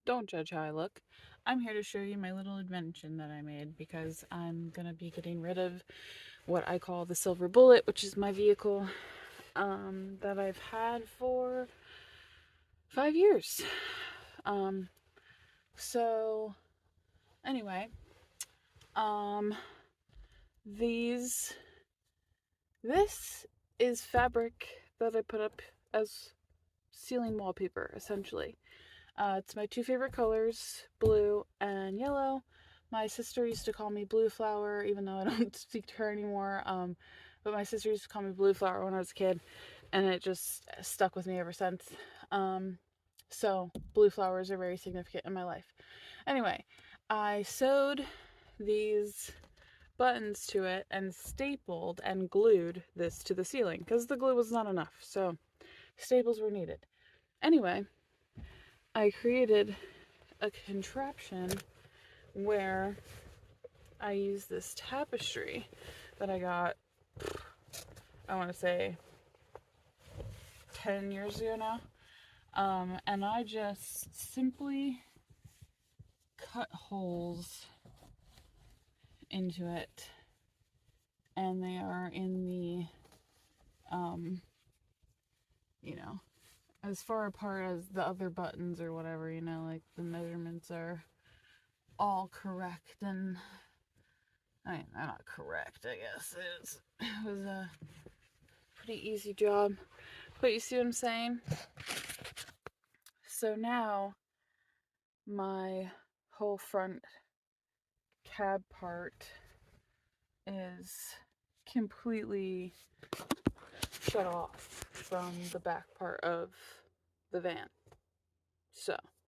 Don't judge how I look. I'm here to show you my little invention that I made because I'm gonna be getting rid of what I call the silver bullet, which is my vehicle that I've had for 5 years. Um, so anyway, um, these this is fabric that I put up as ceiling wallpaper, essentially. It's my two favorite colors, blue and yellow. My sister used to call me Blue Flower, even though I don't speak to her anymore. But my sister used to call me Blue Flower when I was a kid, and it just stuck with me ever since. Um, so, blue flowers are very significant in my life. Anyway, I sewed these buttons to it and stapled and glued this to the ceiling because the glue was not enough, so staples were needed. Anyway, I created a contraption where I use this tapestry that I got, I want to say 10 years ago now. And I just simply cut holes into it, and they are in the, um, you know, as far apart as the other buttons or whatever, like the measurements are all correct, and I mean, they're not correct, I guess. It was a pretty easy job. But you see what I'm saying? So now my whole front cab part is completely shut off from the back part of the van. So